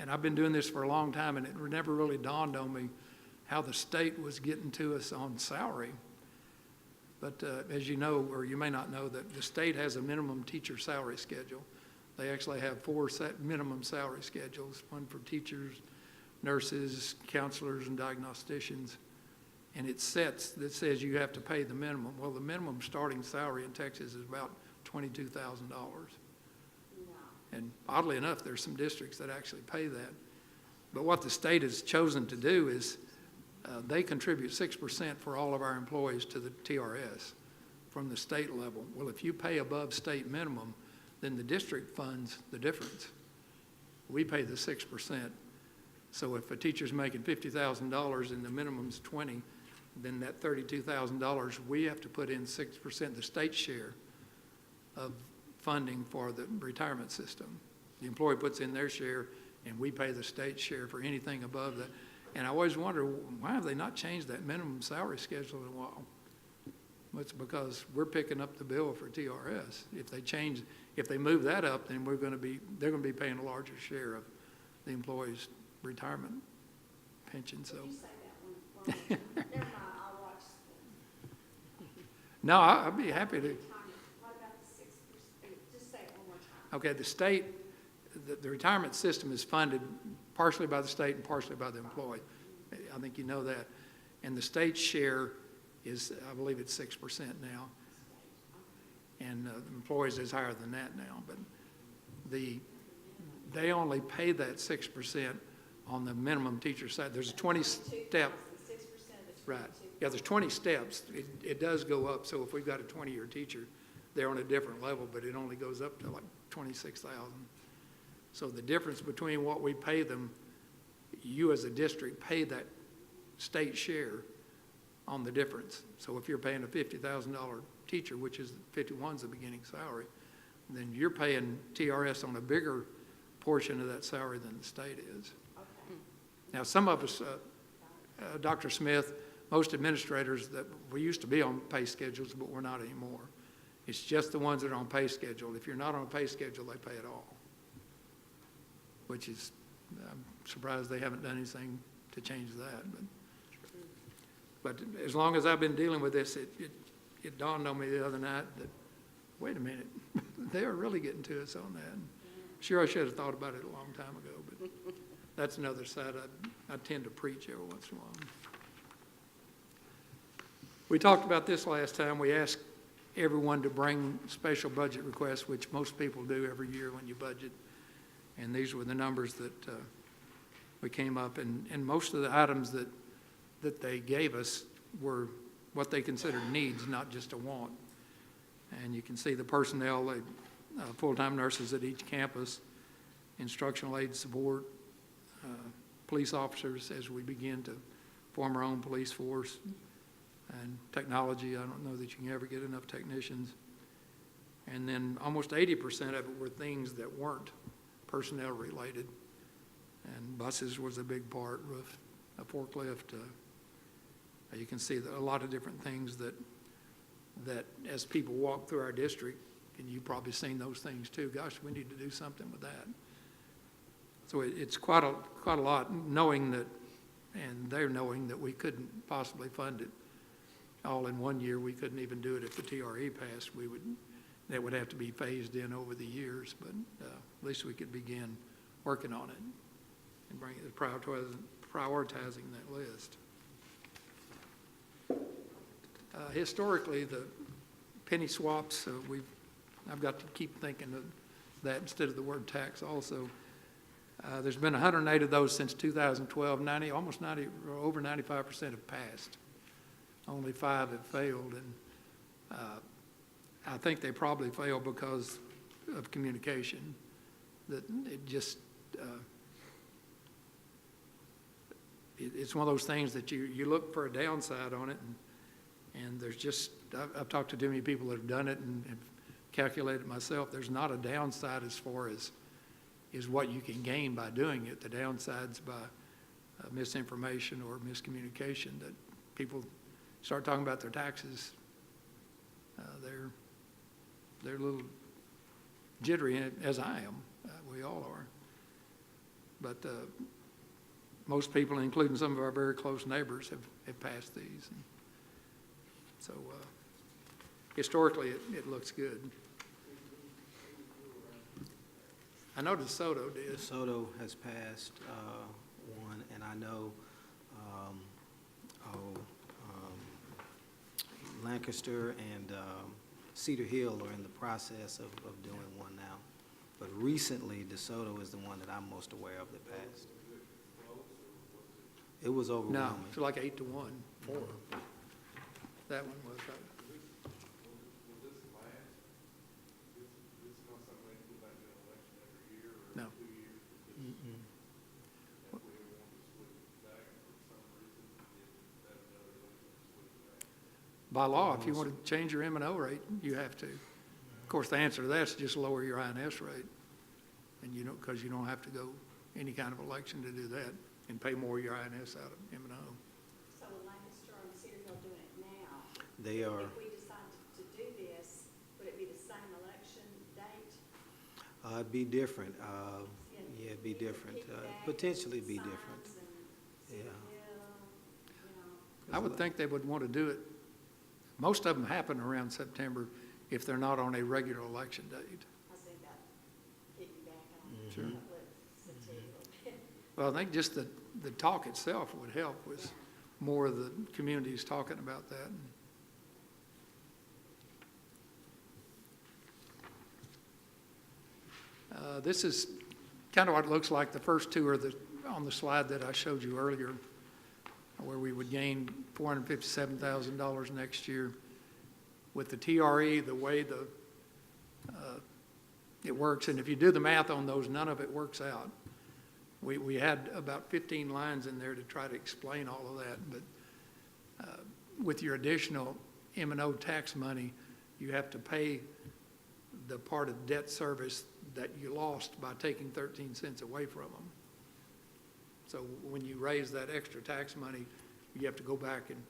I've been doing this for a long time, and it never really dawned on me how the state was getting to us on salary. But as you know, or you may not know, that the state has a minimum teacher salary schedule. They actually have 4 minimum salary schedules, one for teachers, nurses, counselors, and diagnosticians. And it sets that says you have to pay the minimum. Well, the minimum starting salary in Texas is about $22,000. No. And oddly enough, there's some districts that actually pay that. But what the state has chosen to do is they contribute 6% for all of our employees to the TRS from the state level. Well, if you pay above state minimum, then the district funds the difference. We pay the 6%. So if a teacher's making $50,000 and the minimum's 20, then that $32,000, we have to put in 6%, the state share of funding for the retirement system. The employee puts in their share, and we pay the state share for anything above that. And I always wonder, why have they not changed that minimum salary schedule in a while? Well, it's because we're picking up the bill for TRS. If they move that up, then they're going to be paying a larger share of the employee's retirement pension. So. Did you say that one? Never mind, I'll watch the. No, I'd be happy to. What about the 6%? Just say it one more time. Okay, the state, the retirement system is funded partially by the state and partially by the employee. I think you know that. And the state's share is, I believe it's 6% now. And the employees is higher than that now. But they only pay that 6% on the minimum teacher side. There's a 20-step. 6% of the 22. Right. Yeah, there's 20 steps. It does go up. So if we've got a 20-year teacher, they're on a different level, but it only goes up to like 26,000. So the difference between what we pay them, you as a district pay that state share on the difference. So if you're paying a $50,000 teacher, which is 51's the beginning salary, then you're paying TRS on a bigger portion of that salary than the state is. Okay. Now, some of us, Dr. Smith, most administrators that we used to be on pay schedules, but we're not anymore. It's just the ones that are on pay schedule. If you're not on a pay schedule, they pay it all, which is, I'm surprised they haven't done anything to change that. But as long as I've been dealing with this, it dawned on me the other night that, wait a minute, they are really getting to us on that. Sure, I should have thought about it a long time ago, but that's another side I tend to preach every once in a while. We talked about this last time. We asked everyone to bring special budget requests, which most people do every year when you budget. And these were the numbers that we came up. And most of the items that they gave us were what they considered needs, not just a want. And you can see the personnel, full-time nurses at each campus, instructional aid support, police officers as we begin to form our own police force, and technology. I don't know that you can ever get enough technicians. And then almost 80% of it were things that weren't personnel related. And buses was a big part, roof, a forklift. You can see that a lot of different things that as people walk through our district, and you've probably seen those things too, gosh, we need to do something with that. So it's quite a lot, knowing that, and they're knowing that we couldn't possibly fund it all in one year. We couldn't even do it if the TRE passed. We would that would have to be phased in over the years, but at least we could begin working on it and bring it, prioritizing that list. Historically, the penny swaps, I've got to keep thinking of that instead of the word tax also. There's been 108 of those since 2012, almost 90, or over 95% have passed. Only 5 have failed, and I think they probably failed because of communication, that it just, it's one of those things that you look for a downside on it, and there's just, I've talked to too many people that have done it and have calculated myself, there's not a downside as far as is what you can gain by doing it. The downside's by misinformation or miscommunication, that people start talking about their taxes. They're a little jittery, as I am. We all are. But most people, including some of our very close neighbors, have passed these. And so historically, it looks good. I know DeSoto did. DeSoto has passed one, and I know Lancaster and Cedar Hill are in the process of doing one now. But recently, DeSoto is the one that I'm most aware of that passed. It was No, overwhelming. it's like 8 to 1, 4. That one was. No. By law, if you want to change your M&O rate, you have to. Of course, the answer to that is just lower your INS rate. And because you don't have to go any kind of election to do that and pay more of your INS out of M&O. So Lancaster and Cedar Hill doing it now. They are. If we decide to do this, would it be the same election date? It'd be different. And Yeah, it'd be different. piggyback Potentially be signs different. and Yeah. Cedar Hill, I would think they would want to do it. Most of them happen around September if they're not on a regular election date. I see that piggyback on Sure. what Satirical did. Well, I think just the talk itself would help with more of the communities talking about that. This is kind of what it looks like. The first two are on the slide that I showed you earlier, where we would gain $457,000 next year. With the TRE, the way it works, and if you do the math on those, none of it works out. We had about 15 lines in there to try to explain all of that, but with your additional M&O tax money, you have to pay the part of debt service that you lost by taking 13 cents away from them. So when you raise that extra tax money, you have to go back and,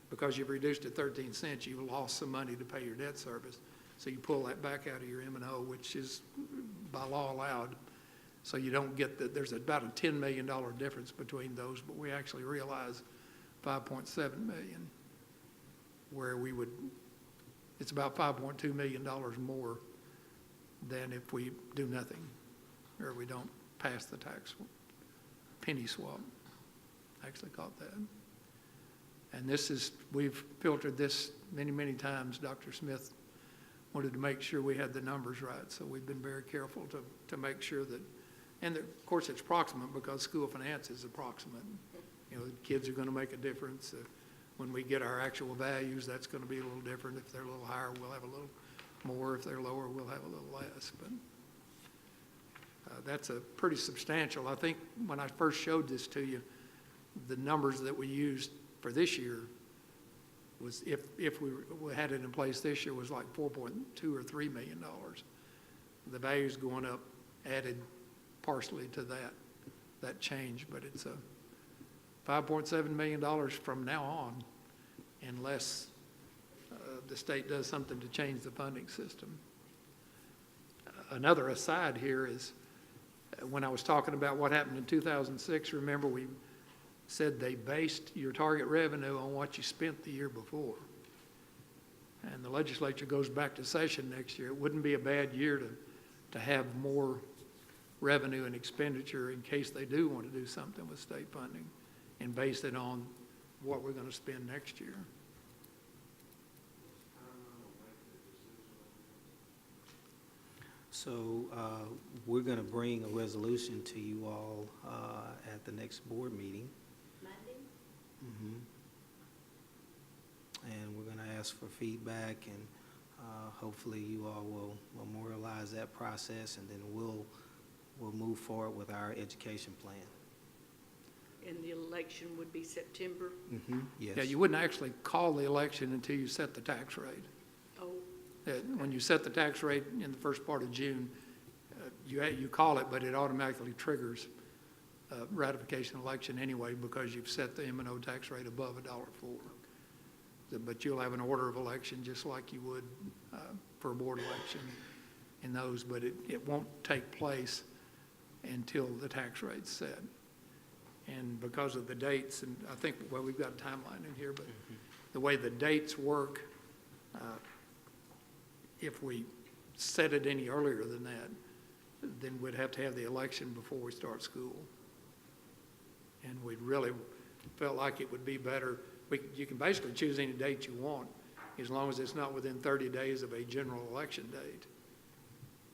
because you've reduced it 13 cents, you've lost some money to pay your debt service. So you pull that back out of your M&O, which is by law allowed. So you don't get that. There's about a $10 million difference between those, but we actually realize $5.7 million, where it's about $5.2 million more than if we do nothing, or we don't pass the tax penny swap. I actually caught that. And we've filtered this many, many times. Dr. Smith wanted to make sure we had the numbers right, so we've been very careful to make sure that, and of course it's approximate because school finance is approximate. The kids are going to make a difference. When we get our actual values, that's going to be a little different. If they're a little higher, we'll have a little more. If they're lower, we'll have a little less. But that's a pretty substantial. I think when I first showed this to you, the numbers that we used for this year was, if we had it in place this year, was like $4.2 or $3 million. The value's going up, added partially to that change, but it's a $5.7 million from now on, unless the state does something to change the funding system. Another aside here is, when I was talking about what happened in 2006, remember we said they based your target revenue on what you spent the year before. and the legislature goes back to session next year, it wouldn't be a bad year to have more revenue and expenditure in case they do want to do something with state funding and base it on what we're going to spend next year. So we're going to bring a resolution to you all at the next board meeting. Monday? Mhm. And we're going to ask for feedback, and hopefully you all will memorialize that process, and then we'll move forward with our education plan. And the election would be September? Yes. Yeah, you wouldn't actually call the election until you set the tax rate. Oh, When you set the tax rate in the first part of June, you call it, but it automatically triggers ratification election anyway because you've set the M&O tax rate above $1.04. But you'll have an order of election just like you would for a board election in those, but it won't take place until the tax rate's set. And because of the dates, and I think, well, we've got a timeline in here, but the way the dates work, if we set it any earlier than that, then we'd have to have the election before we start school. And we really felt like it would be better. You can basically choose any date you want as long as it's not within 30 days of a general election date.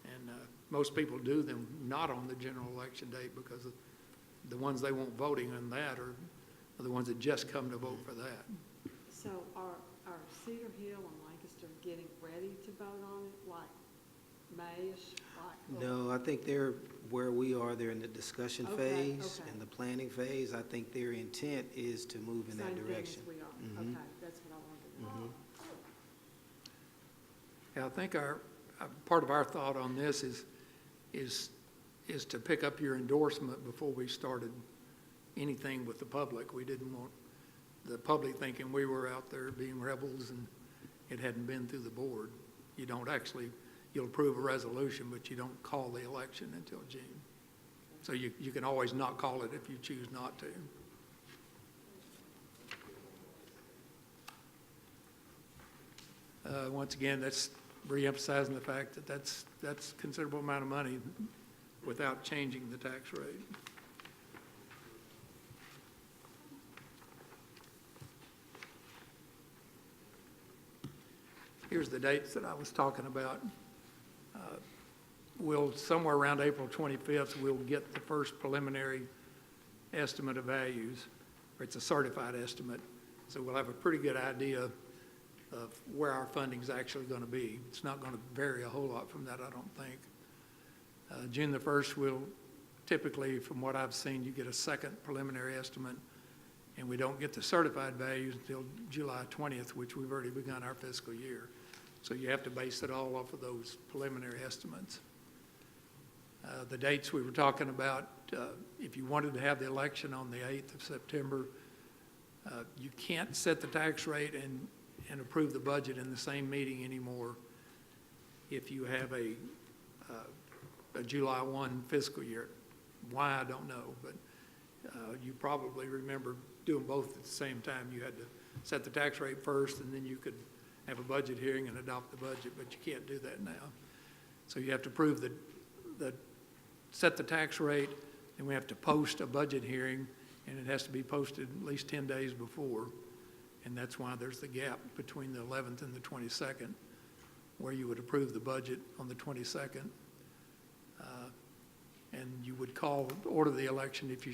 And most people do them not on the general election date because the ones they want voting on that are the ones that just come to vote for that. So are Cedar Hill and Lancaster getting ready to vote on it, like May-ish? No, I think they're where we are. They're in the discussion Okay, phase okay. and the planning phase. I think their intent is to move in that direction. Same thing as we are. Mhm. Okay, that's what I wanted to know. Yeah, I think part of our thought on this is to pick up your endorsement before we started anything with the public. We didn't want the public thinking we were out there being rebels and it hadn't been through the board. You'll approve a resolution, but you don't call the election until June. So you can always not call it if you choose not to. Once again, that's reemphasizing the fact that that's a considerable amount of money without changing the tax rate. Here's the dates that I was talking about. Somewhere around April 25th, we'll get the first preliminary estimate of values, or it's a certified estimate. So we'll have a pretty good idea of where our funding's actually going to be. It's not going to vary a whole lot from that, I don't think. June the 1st, we'll typically, from what I've seen, you get a second preliminary estimate, and we don't get the certified values until July 20th, which we've already begun our fiscal year. So you have to base it all off of those preliminary estimates. The dates we were talking about, if you wanted to have the election on the 8th of September, you can't set the tax rate and approve the budget in the same meeting anymore if you have a July 1 fiscal year. Why, I don't know, but you probably remember doing both at the same time. You had to set the tax rate first, and then you could have a budget hearing and adopt the budget, but you can't do that now. So you have to approve set the tax rate, and we have to post a budget hearing, and it has to be posted at least 10 days before. And that's why there's the gap between the 11th and the 22nd, where you would approve the budget on the 22nd. And you would order the election if you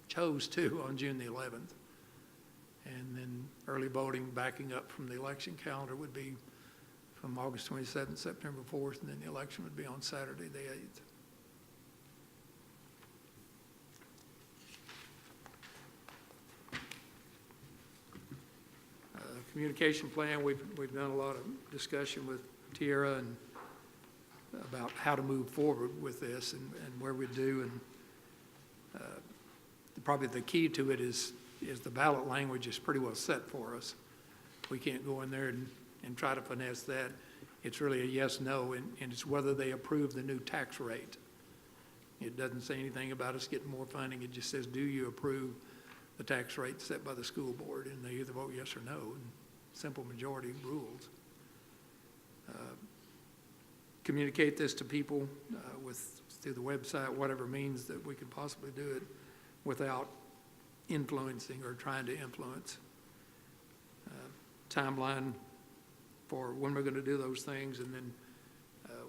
chose to on June the 11th. And then early voting backing up from the election calendar would be from August 27th, September 4th, and then the election would be on Saturday the 8th. Communication plan, we've done a lot of discussion with Tierra and about how to move forward with this and where we do. And probably the key to it is the ballot language is pretty well set for us. We can't go in there and try to finesse that. It's really a yes, no, and it's whether they approve the new tax rate. It doesn't say anything about us getting more funding. It just says, do you approve the tax rate set by the school board? And they either vote yes or no. And simple majority rules. Communicate this to people through the website, whatever means that we could possibly do it without influencing or trying to influence. Timeline for when we're going to do those things, and then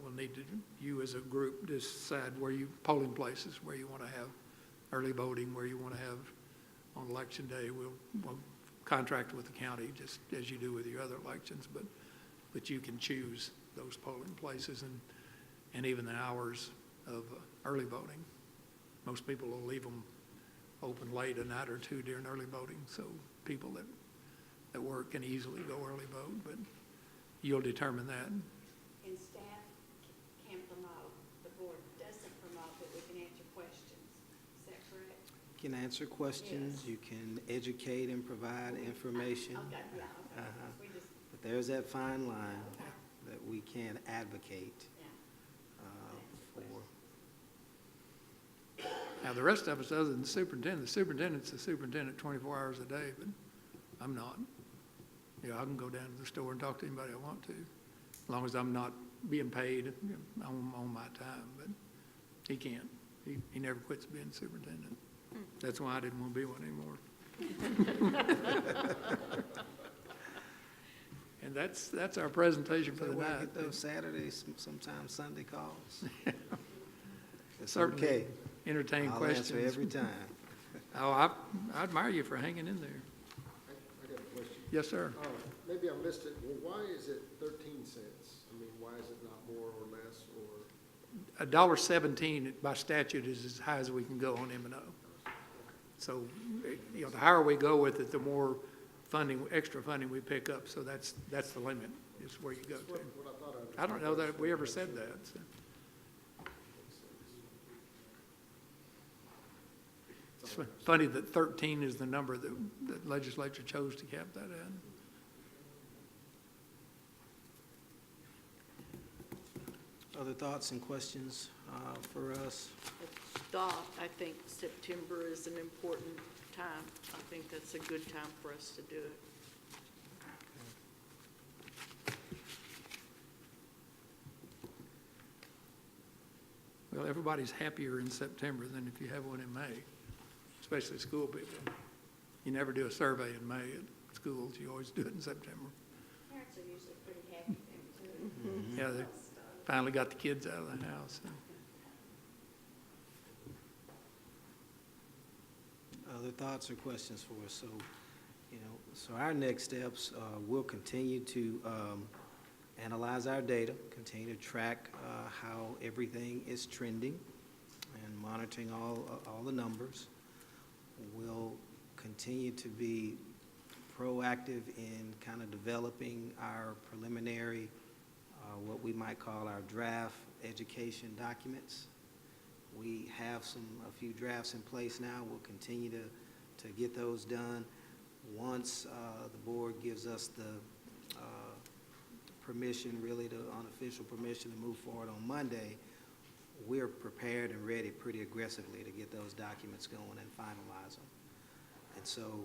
we'll need to, you as a group, decide polling places where you want to have early voting, where you want to have on election day. We'll contract with the county just as you do with your other elections, but you can choose those polling places and even the hours of early voting. Most people will leave them open late a night or two during early voting, so people that work can easily go early vote, but you'll determine that. And staff can promote, the board doesn't promote, but we can answer questions. Is that correct? You can answer questions, Yes. you can educate and provide information. Okay, yeah, okay. Uh-huh. We just, But there's that fine line that we can advocate yeah. for. Now, the rest of us, other than the superintendent's the superintendent 24 hours a day, but I'm not. You know, I can go down to the store and talk to anybody I want to, as long as I'm not being paid on my time, but he can't. He never quits being superintendent. That's why I didn't want to be one anymore. And that's our presentation for So the why night. get those Saturdays, sometimes Sunday calls? It's Certainly okay. entertain I'll questions. answer every time. Oh, I admire you for hanging in there. I got a question. Yes, sir. Maybe I missed it. Well, why is it 13 cents? I mean, why is it not more or less or? $1.17 by statute is as high as we can go on M&O. So, you know, the higher we go with it, the more funding, extra funding we pick up. So that's the limit, is where you go That's to. what I thought I. I don't know that we ever said that. So. It's funny that 13 is the number that the legislature chose to cap that at. Other thoughts and questions for us? I think September is an important time. I think that's a good time for us to do it. Well, everybody's happier in September than if you have one in May, especially school people. You never do a survey in May at schools. You always do it in September. Parents are usually pretty happy then too. Yeah, they finally got the kids out of the house. So. Other thoughts or questions for us? So, you know, so our next steps, we'll continue to analyze our data, continue to track how everything is trending and monitoring all the numbers. We'll continue to be proactive in kind of developing our preliminary, what we might call our draft education documents. We have a few drafts in place now. We'll continue to get those done. Once the board gives us the permission, really unofficial permission to move forward on Monday, we're prepared and ready pretty aggressively to get those documents going and finalize them. And so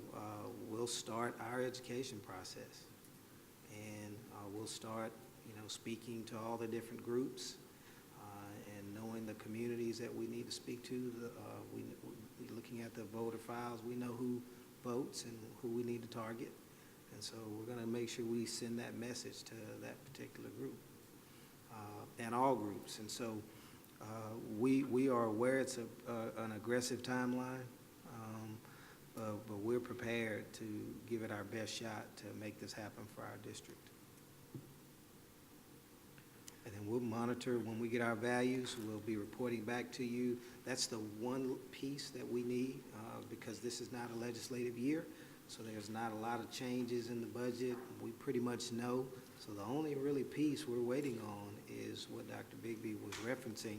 we'll start our education process. And we'll start, you know, speaking to all the different groups and knowing the communities that we need to speak to. We're looking at the voter files. We know who votes and who we need to target. And so we're going to make sure we send that message to that particular group and all groups. And so we are aware it's an aggressive timeline, but we're prepared to give it our best shot to make this happen for our district. And then we'll monitor when we get our values. We'll be reporting back to you. That's the one piece that we need because this is not a legislative year. So there's not a lot of changes in the budget. We pretty much know. So the only really piece we're waiting on is what Dr. Bigby was referencing.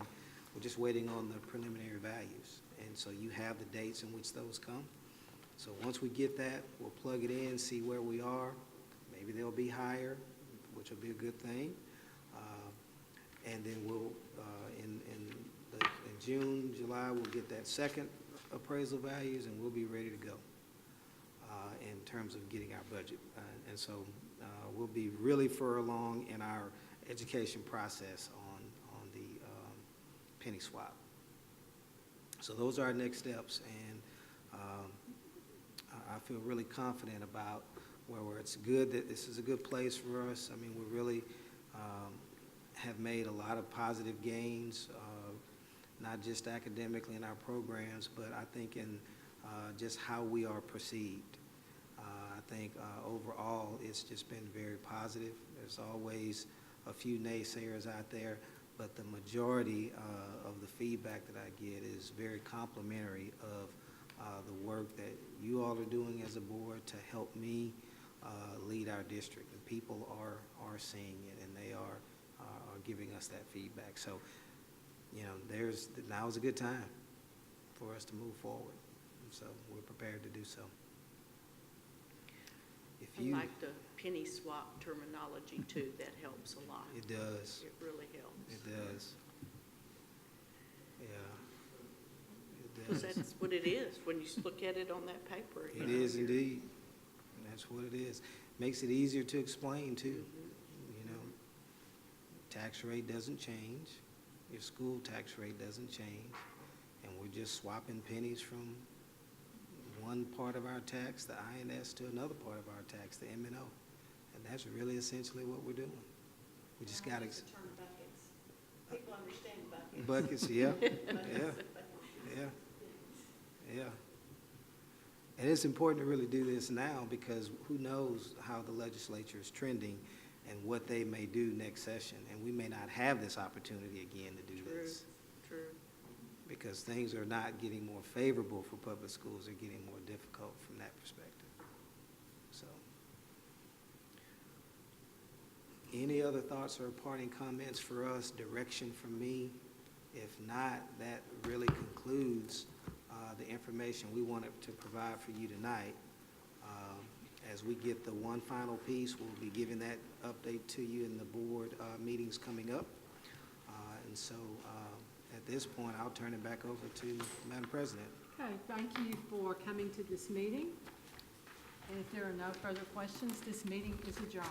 We're just waiting on the preliminary values. And so you have the dates in which those come. So once we get that, we'll plug it in, see where we are. Maybe they'll be higher, which will be a good thing. And then we'll, in June, July, we'll get that second appraisal values and we'll be ready to go in terms of getting our budget. And so we'll be really far along in our education process on the penny swap. So those are our next steps, and I feel really confident about where it's good that this is a good place for us. I mean, we really have made a lot of positive gains, not just academically in our programs, but I think in just how we are perceived. I think overall it's just been very positive. There's always a few naysayers out there, but the majority of the feedback that I get is very complimentary of the work that you all are doing as a board to help me lead our district. The people are seeing it, and they are giving us that feedback. So, you know, now is a good time for us to move forward. And so we're prepared to do so. If I you, like the penny swap terminology too, that helps a lot. it does. It really helps. It does. Yeah. It Because does. that's what it is, when you look at it on that paper. you It know, is you're- indeed. That's what it is. Makes it easier to explain too. You know, tax rate doesn't change. Your school tax rate doesn't change. And we're just swapping pennies from one part of our tax, the INS, to another part of our tax, the M&O. And that's really essentially what we're doing. We just got to. Turn buckets. People understand buckets. Buckets, yeah, yeah. And it's important to really do this now, because who knows how the legislature is trending and what they may do next session. And we may not have this opportunity again to do this, True. because things are not getting more favorable for public schools. They're getting more difficult from that perspective. So, any other thoughts or parting comments for us, direction from me? If not, that really concludes the information we wanted to provide for you tonight. As we get the one final piece, we'll be giving that update to you in the board meetings coming up. And so at this point, I'll turn it back over to Madam President. Okay, thank you for coming to this meeting. And if there are no further questions, this meeting is adjourned.